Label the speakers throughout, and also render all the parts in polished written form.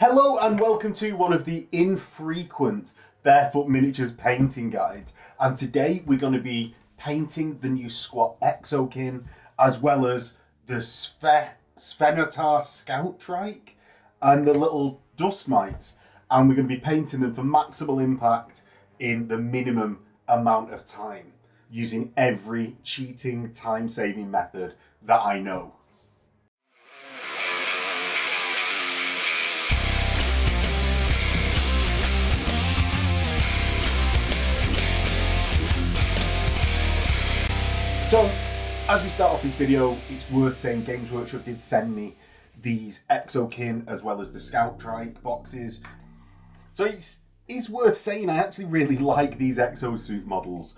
Speaker 1: Hello and welcome to one of the infrequent Bearfoot Miniatures painting guides. And today we're going to be painting the new squat Exokyn, as well as the Sphenatar Scout Trike and the little dust mites. And we're going to be painting them for maximal impact in the minimum amount of time, using every cheating time-saving method that I know. So, as we start off this video, it's worth saying Games Workshop did send me these Exokyn as well as the Scout Trike boxes. So it's worth saying I actually really like these exosuit models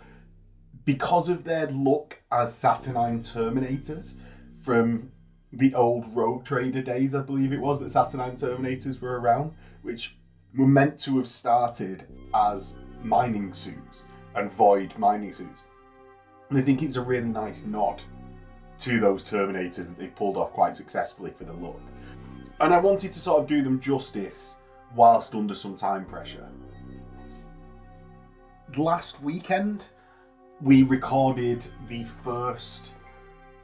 Speaker 1: because of their look as Saturnine Terminators from the old Rogue Trader days, I believe it was, that Saturnine Terminators were around, which were meant to have started as mining suits and void mining suits. And I think it's a really nice nod to those Terminators that they've pulled off quite successfully for the look. And I wanted to sort of do them justice whilst under some time pressure. Last weekend, we recorded the first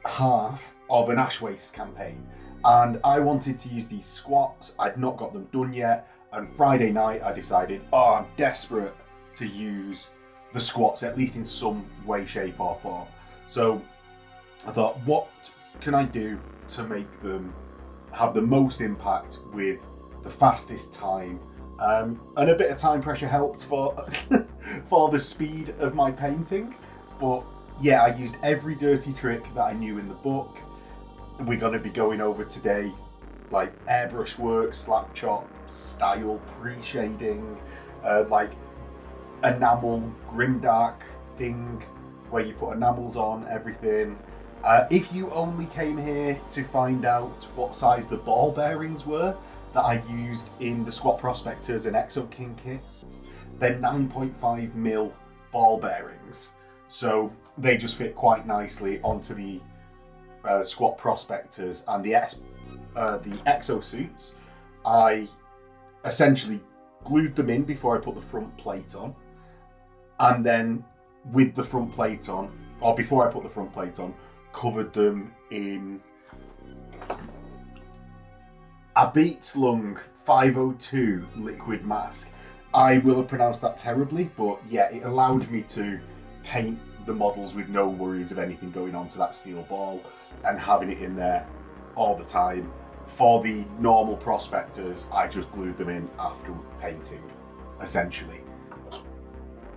Speaker 1: half of an Ash Waste campaign. And I wanted to use these squats. I'd not got them done yet. And Friday night, I decided, I'm desperate to use the squats, at least in some way, shape or form. So I thought, what can I do to make them have the most impact with the fastest time? And a bit of time pressure helped for for the speed of my painting. But yeah, I used every dirty trick that I knew in the book. We're going to be going over today like airbrush work, slap chop style, pre-shading, like enamel grimdark thing where you put enamels on everything. If you only came here to find out what size the ball bearings were that I used in the squat prospectors and Exokyn kits, they're 9.5mm ball bearings, so they just fit quite nicely onto the squat prospectors and the exosuits. I essentially glued them in before I put the front plate on. And then with the front plate on, or before I put the front plate on, covered them in a Beats Lung 502 liquid mask. I will have pronounced that terribly, but yeah, it allowed me to paint the models with no worries of anything going on to that steel ball and having it in there all the time. For the normal prospectors, I just glued them in after painting, essentially.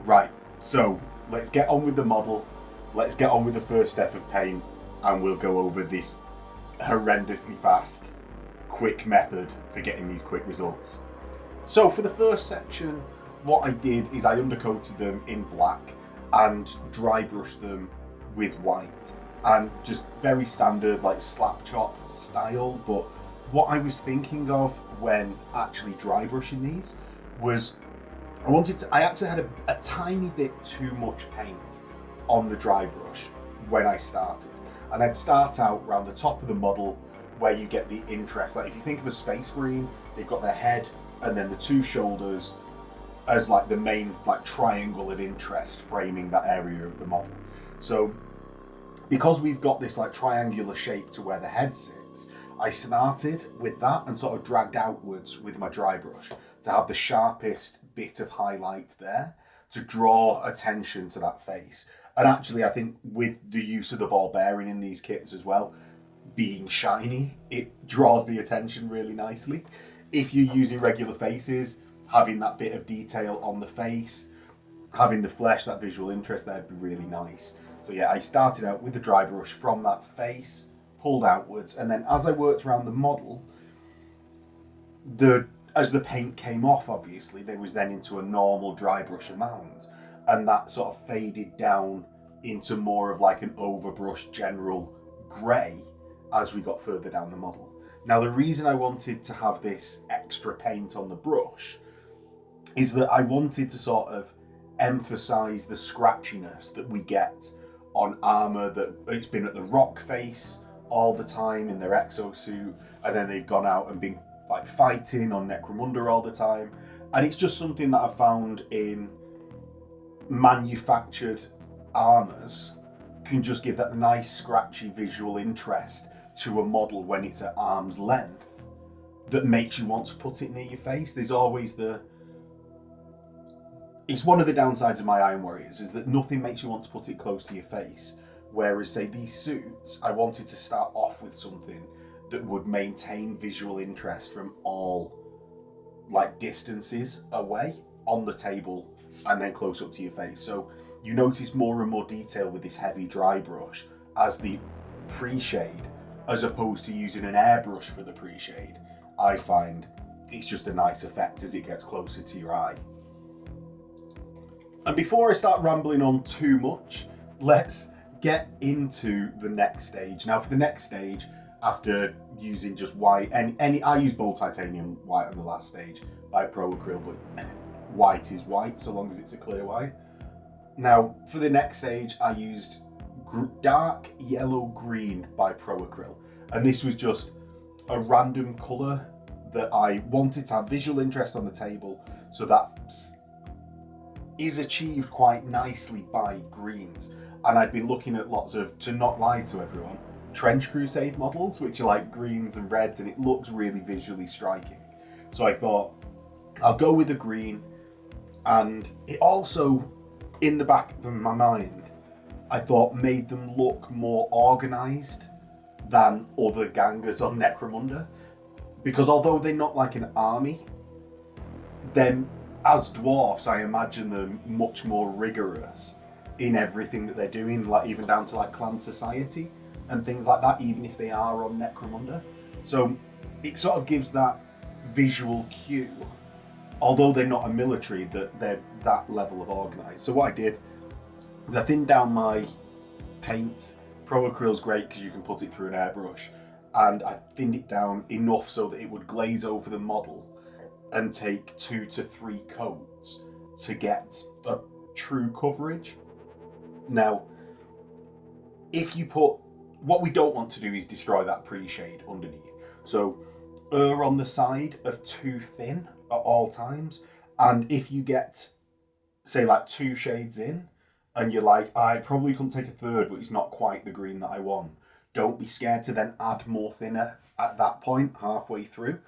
Speaker 1: Right, so let's get on with the model, let's get on with the first step of paint, and we'll go over this horrendously fast, quick method for getting these quick results. So for the first section, what I did is I undercoated them in black and dry brushed them with white, and just very standard like slap chop style. But what I was thinking of when actually dry brushing these was I actually had a tiny bit too much paint on the dry brush when I started. And I'd start out around the top of the model where you get the interest. Like if you think of a Space Marine, they've got their head and then the two shoulders as like the main like triangle of interest framing that area of the model. So because we've got this like triangular shape to where the head sits, I started with that and sort of dragged outwards with my dry brush to have the sharpest bit of highlight there to draw attention to that face. And actually I think with the use of the ball bearing in these kits as well, being shiny, it draws the attention really nicely. If you're using regular faces, having that bit of detail on the face, having the flesh, that visual interest there would be really nice. So yeah, I started out with the dry brush from that face, pulled outwards, and then as I worked around the model, as the paint came off, obviously, there was then into a normal dry brush amount, and that sort of faded down into more of like an overbrush general grey as we got further down the model. Now, the reason I wanted to have this extra paint on the brush is that I wanted to sort of emphasise the scratchiness that we get on armour that it's been at the rock face all the time in their exosuit, and then they've gone out and been like fighting on Necromunda all the time, and it's just something that I've found in manufactured armours can just give that nice scratchy visual interest to a model when it's at arm's length that makes you want to put it near your face. There's always it's one of the downsides of my Iron Warriors is that nothing makes you want to put it close to your face, whereas say these suits, I wanted to start off with something that would maintain visual interest from all like distances away on the table and then close up to your face. So you notice more and more detail with this heavy dry brush as the pre-shade, as opposed to using an airbrush for the pre-shade. I find it's just a nice effect as it gets closer to your eye. And before I start rambling on too much, let's get into the next stage. Now for the next stage, after using just white, I used bold titanium white on the last stage by Pro Acryl, but white is white so long as it's a clear white. Now for the next stage, I used dark yellow green by Pro Acryl, and this was just a random colour that I wanted to have visual interest on the table, so that is achieved quite nicely by greens. And I'd been looking at lots of, to not lie to everyone, Trench Crusade models, which are like greens and reds, and it looks really visually striking. So I thought, I'll go with the green, and it also, in the back of my mind, I thought made them look more organised than other gangers on Necromunda. Because although they're not like an army, then as dwarfs, I imagine them much more rigorous in everything that they're doing, like even down to like clan society and things like that, even if they are on Necromunda. So it sort of gives that visual cue, although they're not a military, that they're that level of organised. So what I did is I thinned down my paint. Pro Acryl's great because you can put it through an airbrush, and I thinned it down enough so that it would glaze over the model and take 2 to 3 coats to get a true coverage. Now, if you put, what we don't want to do is destroy that pre-shade underneath. So err on the side of too thin at all times. And if you get, say like 2 shades in and you're like, I probably couldn't take a third, but it's not quite the green that I want, don't be scared to then add more thinner at that point, halfway through.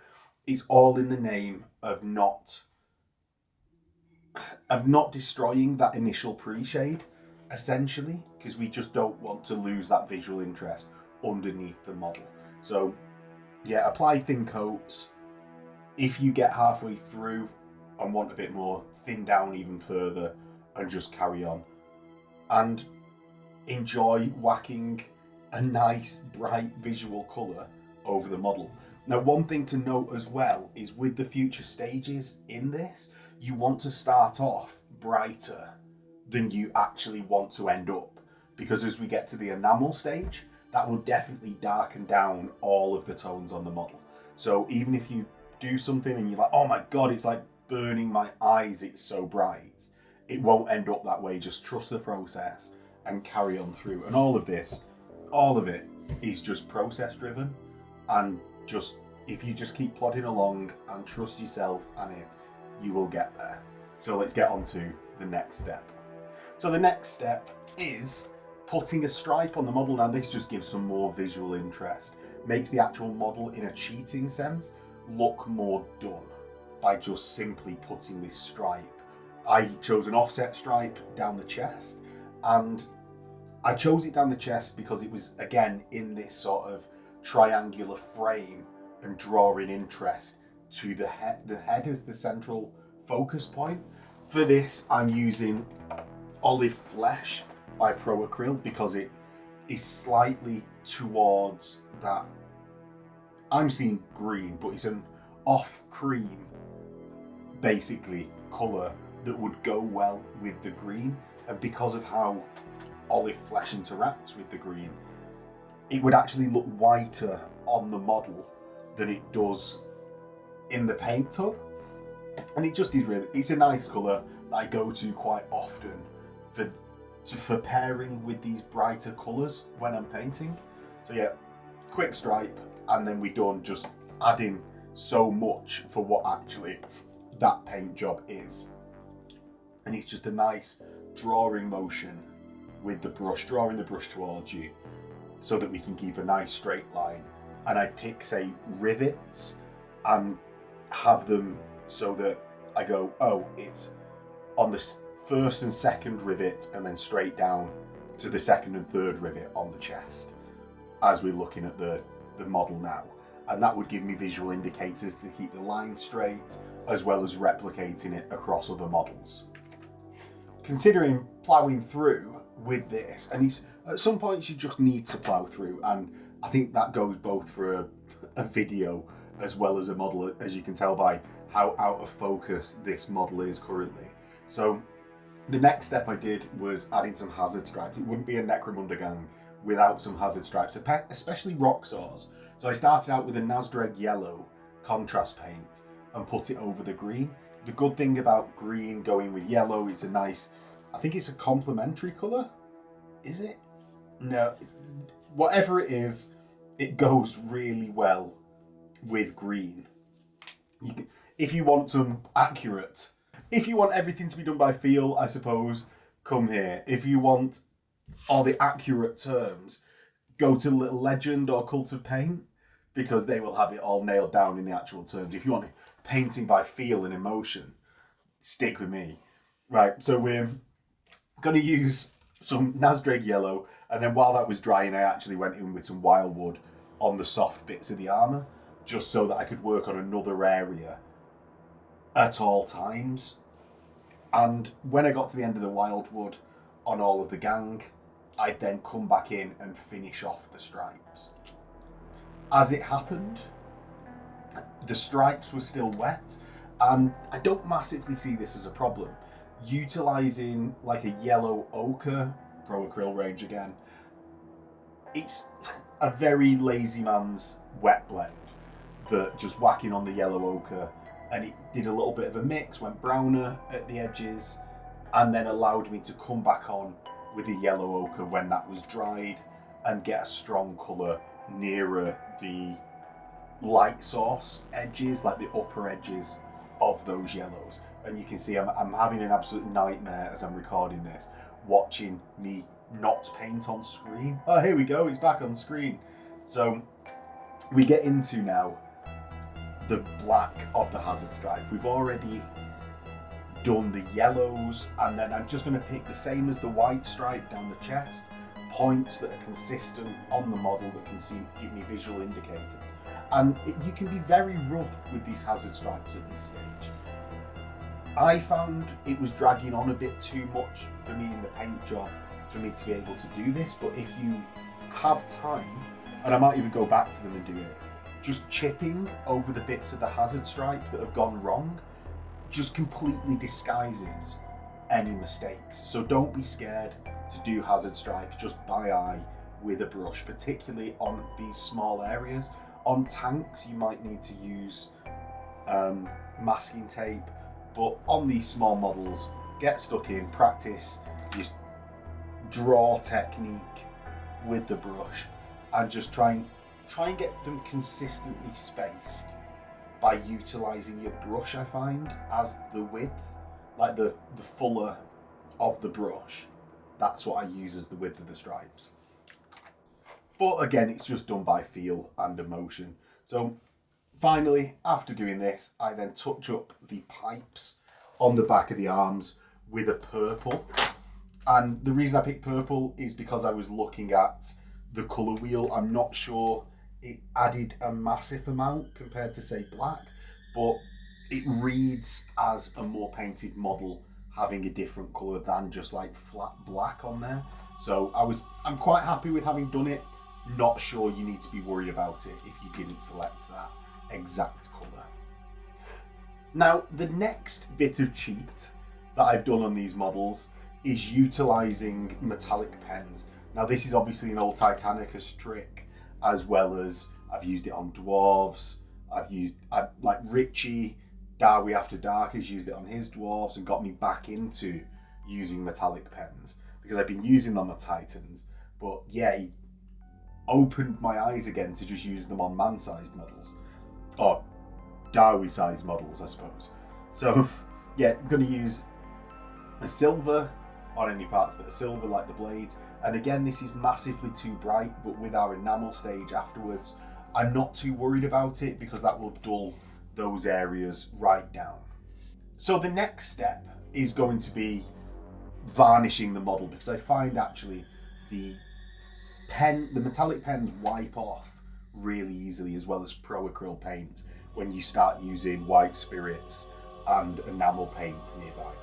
Speaker 1: It's all in the name of not destroying that initial pre-shade, essentially, because we just don't want to lose that visual interest underneath the model. So yeah, apply thin coats. If you get halfway through and want a bit more, thin down even further and just carry on. And enjoy whacking a nice bright visual colour over the model. Now, one thing to note as well is with the future stages in this, you want to start off brighter than you actually want to end up. Because as we get to the enamel stage, that will definitely darken down all of the tones on the model. So even if you do something and you're like, oh my God, it's like burning my eyes, it's so bright, it won't end up that way. Just trust the process and carry on through. And all of it is just process driven, and just if you just keep plodding along and trust yourself and it, you will get there. So let's get on to the next step. So the next step is putting a stripe on the model. Now this just gives some more visual interest, makes the actual model in a cheating sense look more done by just simply putting this stripe. I chose an offset stripe down the chest, and I chose it down the chest because it was, again, in this sort of triangular frame and drawing interest to the head as the central focus point. For this, I'm using Olive Flesh by Pro Acryl because it is slightly towards that, I'm seeing green, but it's an off cream, basically, colour that would go well with the green. And because of how Olive Flesh interacts with the green, it would actually look whiter on the model than it does in the paint tub. And it just is really, it's a nice colour that I go to quite often for pairing with these brighter colours when I'm painting. So yeah, quick stripe, and then we're done just adding so much for what actually that paint job is. And it's just a nice drawing motion with the brush, drawing the brush towards you so that we can keep a nice straight line. And I pick, say, rivets and have them so that I go, oh, it's on the first and second rivet and then straight down to the second and third rivet on the chest as we're looking at the model now. And that would give me visual indicators to keep the line straight, as well as replicating it across other models. Considering ploughing through with this, and at some points you just need to plough through, and I think that goes both for a video as well as a model, as you can tell by how out of focus this model is currently. So the next step I did was adding some hazard stripes. It wouldn't be a Necromunda gang without some hazard stripes, especially rock saws. So I started out with a Nazdreg yellow contrast paint and put it over the green. The good thing about green going with yellow, it's a nice, I think it's a complementary colour. Is it? No, whatever it is, it goes really well with green. If you want some accurate, if you want everything to be done by feel, I suppose, come here. If you want all the accurate terms, go to Little Legend or Cult of Paint, because they will have it all nailed down in the actual terms. If you want painting by feel and emotion, stick with me. Right, so we're going to use some Nazdreg yellow, and then while that was drying, I actually went in with some wildwood on the soft bits of the armour, just so that I could work on another area at all times. And when I got to the end of the wildwood on all of the gang, I'd then come back in and finish off the stripes. As it happened, the stripes were still wet, and I don't massively see this as a problem. Utilising like a yellow ochre, pro acryl range again, it's a very lazy man's wet blend that just whacking on the yellow ochre, and it did a little bit of a mix, went browner at the edges, and then allowed me to come back on with the yellow ochre when that was dried and get a strong colour nearer the light source edges, like the upper edges of those yellows. And you can see I'm having an absolute nightmare as I'm recording this, watching me not paint on screen. Oh, here we go, it's back on screen. So we get into now the black of the hazard stripe. We've already done the yellows, and then I'm just going to pick the same as the white stripe down the chest, points that are consistent on the model that can give me visual indicators. And you can be very rough with these hazard stripes at this stage. I found it was dragging on a bit too much for me in the paint job for me to be able to do this, but if you have time, and I might even go back to them and do it, just chipping over the bits of the hazard stripe that have gone wrong just completely disguises any mistakes. So don't be scared to do hazard stripes just by eye with a brush, particularly on these small areas. On tanks you might need to use masking tape, but on these small models, get stuck in, practice just draw technique with the brush, and just try and get them consistently spaced by utilising your brush, I find, as the width, like the fuller of the brush. That's what I use as the width of the stripes. But again, it's just done by feel and emotion. So finally, after doing this, I then touch up the pipes on the back of the arms with a purple. And the reason I picked purple is because I was looking at the colour wheel. I'm not sure it added a massive amount compared to, say, black, but it reads as a more painted model having a different colour than just like flat black on there. So I'm quite happy with having done it. Not sure you need to be worried about it if you didn't select that exact colour. Now, the next bit of cheat that I've done on these models is utilising metallic pens. Now, this is obviously an old Titanicus trick, as well as I've used it on dwarves. Like Richie, Darby After Dark has used it on his dwarves and got me back into using metallic pens because I've been using them on Titans. But yeah, he opened my eyes again to just use them on man-sized models, or Darwy-sized models, I suppose. So yeah, I'm going to use the silver on any parts that are silver, like the blades. And again, this is massively too bright, but with our enamel stage afterwards, I'm not too worried about it because that will dull those areas right down. So the next step is going to be varnishing the model, because I find actually the metallic pens wipe off really easily, as well as pro acryl paint, when you start using white spirits and enamel paints nearby them.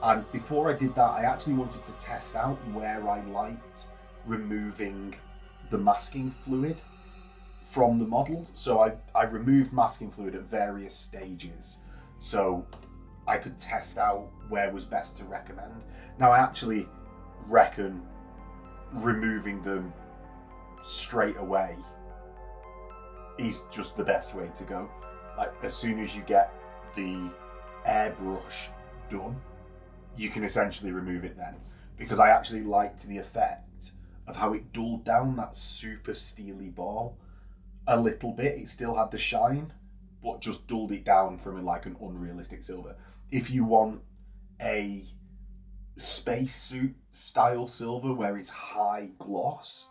Speaker 1: And before I did that, I actually wanted to test out where I liked removing the masking fluid from the model. So I removed masking fluid at various stages, so I could test out where was best to recommend. Now I actually reckon removing them straight away is just the best way to go. Like, as soon as you get the airbrush done, you can essentially remove it then, because I actually liked the effect of how it dulled down that super steely ball a little bit. It still had the shine, but just dulled it down from like an unrealistic silver. If you want a spacesuit style silver where it's high gloss,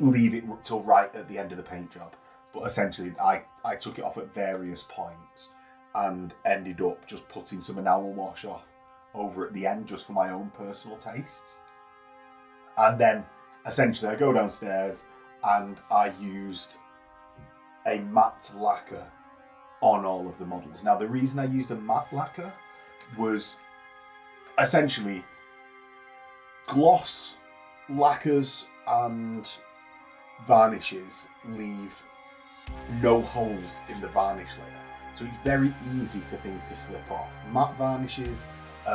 Speaker 1: leave it till right at the end of the paint job. But essentially I took it off at various points and ended up just putting some enamel wash off over at the end just for my own personal tastes. And then essentially I go downstairs and I used a matte lacquer on all of the models. Now the reason I used a matte lacquer was essentially gloss lacquers and varnishes leave no holes in the varnish layer, so it's very easy for things to slip off. Matte varnishes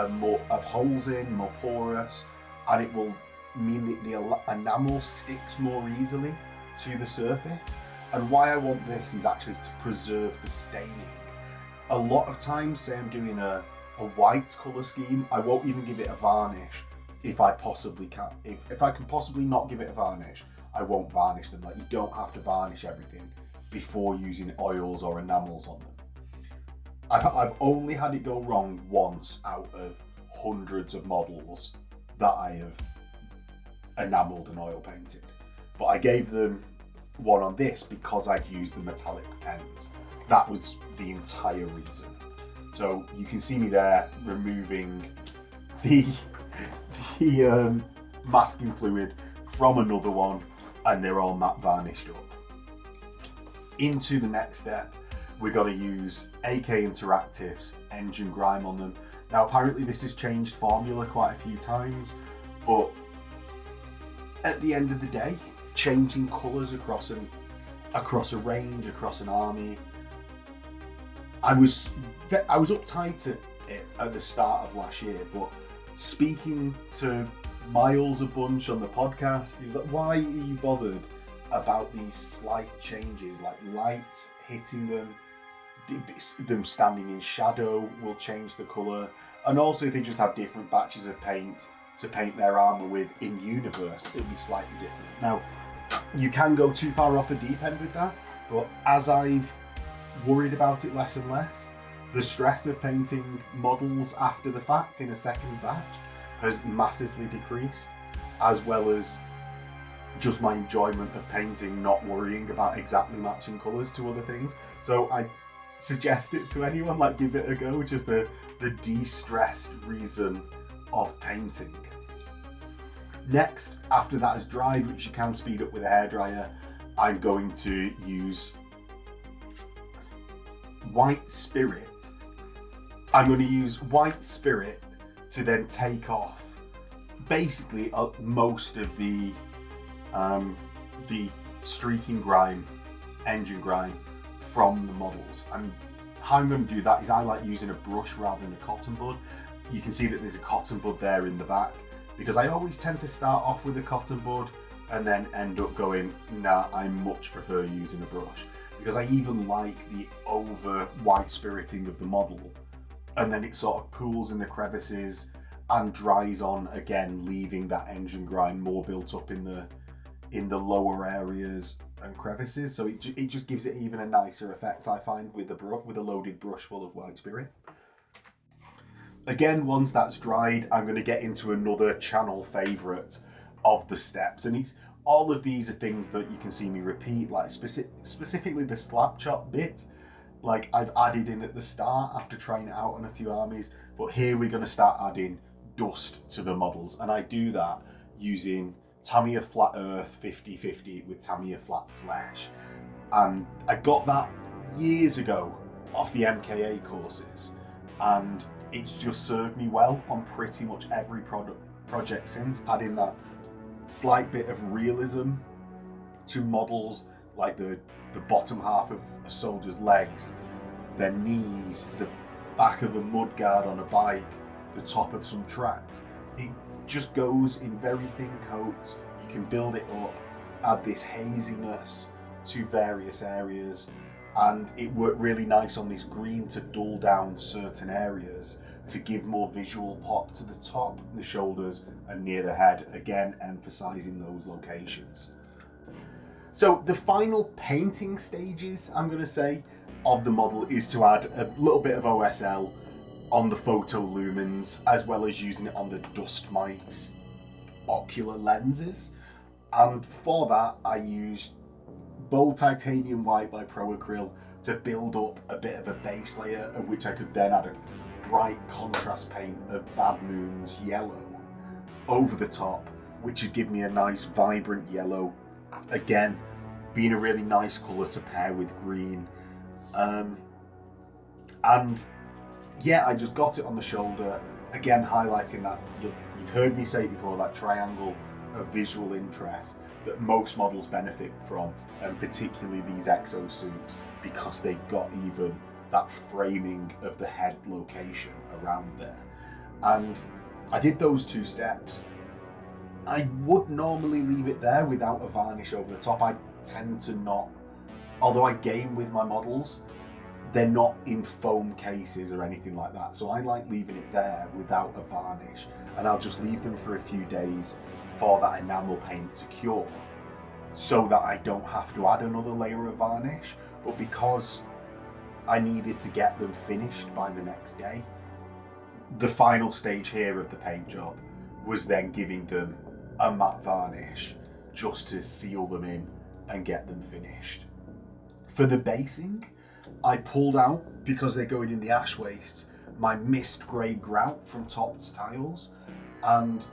Speaker 1: more have holes in, more porous, and it will mean that the enamel sticks more easily to the surface. And why I want this is actually to preserve the staining. A lot of times, say I'm doing a white colour scheme, I won't even give it a varnish if I possibly can. If I can possibly not give it a varnish, I won't varnish them. Like, you don't have to varnish everything before using oils or enamels on them. I've only had it go wrong once out of hundreds of models that I have enameled and oil painted. But I gave them one on this because I'd used the metallic pens. That was the entire reason. So you can see me there removing the masking fluid from another one, and they're all matte varnished up. Into the next step, we're going to use AK Interactive's Engine Grime on them. Now apparently this has changed formula quite a few times, but at the end of the day, changing colours across a range, across an army, I was uptight at it at the start of last year, but speaking to Miles a bunch on the podcast, he was like, why are you bothered about these slight changes, like light hitting them standing in shadow will change the colour, and also if they just have different batches of paint to paint their armour with in universe, it'll be slightly different. Now, you can go too far off the deep end with that, but as I've worried about it less and less, the stress of painting models after the fact in a second batch has massively decreased, as well as just my enjoyment of painting, not worrying about exactly matching colours to other things. So I suggest it to anyone, like, give it a go, just the de-stressed reason of painting. Next, after that has dried, which you can speed up with a hairdryer, I'm going to use white spirit. I'm going to use white spirit to then take off basically most of the streaking grime, engine grime from the models. And how I'm going to do that is I like using a brush rather than a cotton bud. You can see that there's a cotton bud there in the back, because I always tend to start off with a cotton bud and then end up going, nah, I much prefer using a brush, because I even like the over white spiriting of the model, and then it sort of pools in the crevices and dries on again, leaving that engine grime more built up in the lower areas and crevices, so it just gives it even a nicer effect, I find, with a loaded brush full of white spirit. Again, once that's dried, I'm going to get into another channel favourite of the steps, and all of these are things that you can see me repeat, like specifically the slap chop bit. Like I've added in at the start after trying it out on a few armies, but here we're going to start adding dust to the models, and I do that using Tamiya Flat Earth 50/50 with Tamiya Flat Flesh, and I got that years ago off the MKA courses, and it's just served me well on pretty much every project since, adding that slight bit of realism to models, like the bottom half of a soldier's legs, their knees, the back of a mudguard on a bike, the top of some tracks. It just goes in very thin coats. You can build it up, add this haziness to various areas, and it worked really nice on this green to dull down certain areas to give more visual pop to the top, the shoulders, and near the head, again emphasizing those locations. So the final painting stages, I'm going to say, of the model is to add a little bit of OSL on the photo lumens, as well as using it on the dust mites ocular lenses. And for that, I used Bold Titanium White by Pro Acryl to build up a bit of a base layer, of which I could then add a bright contrast paint of Bad Moon's Yellow over the top, which would give me a nice vibrant yellow, again being a really nice colour to pair with green. And yeah, I just got it on the shoulder, again highlighting that, you've heard me say before, that triangle of visual interest that most models benefit from, and particularly these exosuits, because they've got even that framing of the head location around there. And I did those two steps. I would normally leave it there without a varnish over the top. I tend to not, although I game with my models, they're not in foam cases or anything like that, so I like leaving it there without a varnish, and I'll just leave them for a few days for that enamel paint to cure, so that I don't have to add another layer of varnish. But because I needed to get them finished by the next day, the final stage here of the paint job was then giving them a matte varnish just to seal them in and get them finished. For the basing, I pulled out, because they're going in the ash waste, my mist grey grout from Top's Tiles. And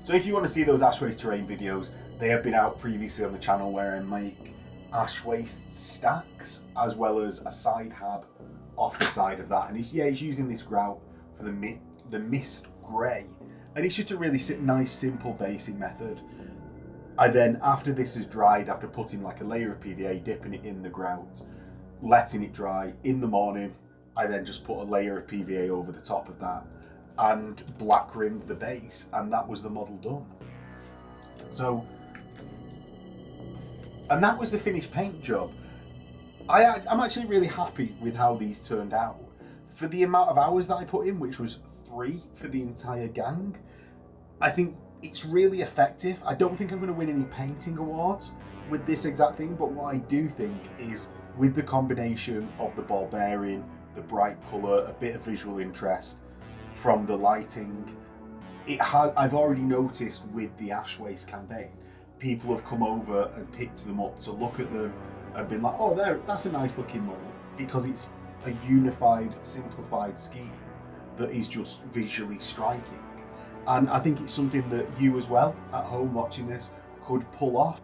Speaker 1: so if you want to see those ash waste terrain videos, they have been out previously on the channel, where I make ash waste stacks as well as a side hab off the side of that. And he's using this grout for the mist grey, and it's just a really nice simple basing method. I then, after this is dried, after putting like a layer of PVA, dipping it in the grout, letting it dry in the morning, I then just put a layer of PVA over the top of that and black rimmed the base, and that was the model done. So, and that was the finished paint job. I'm actually really happy with how these turned out. For the amount of hours that I put in, which was 3 for the entire gang, I think it's really effective. I don't think I'm going to win any painting awards with this exact thing, but what I do think is, with the combination of the ball bearing, the bright colour, a bit of visual interest from the lighting, I've already noticed with the Ash Waste campaign, people have come over and picked them up to look at them and been like, oh, that's a nice looking model, because it's a unified, simplified scheme that is just visually striking. And I think it's something that you as well, at home watching this, could pull off.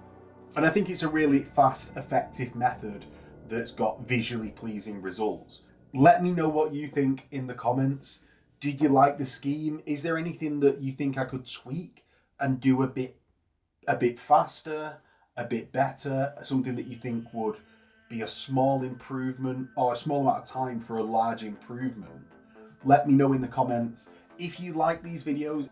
Speaker 1: And I think it's a really fast, effective method that's got visually pleasing results. Let me know what you think in the comments. Did you like the scheme? Is there anything that you think I could tweak and do a bit faster, a bit better, something that you think would be a small improvement or a small amount of time for a large improvement? Let me know in the comments. If you like these videos,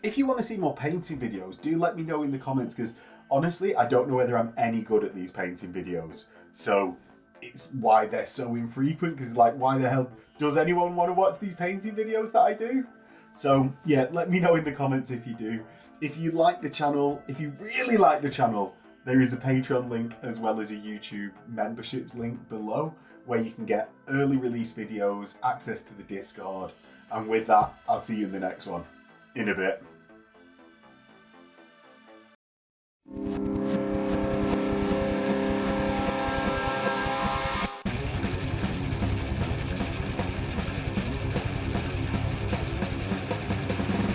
Speaker 1: if you want to see more painting videos, do let me know in the comments, because honestly, I don't know whether I'm any good at these painting videos. So it's why they're so infrequent, because like, why the hell does anyone want to watch these painting videos that I do? So yeah, let me know in the comments if you do. If you like the channel, if you really like the channel, There is a Patreon link as well as a YouTube memberships link below where you can get early release videos, access to the Discord, and with that, I'll see you in the next one. In a bit.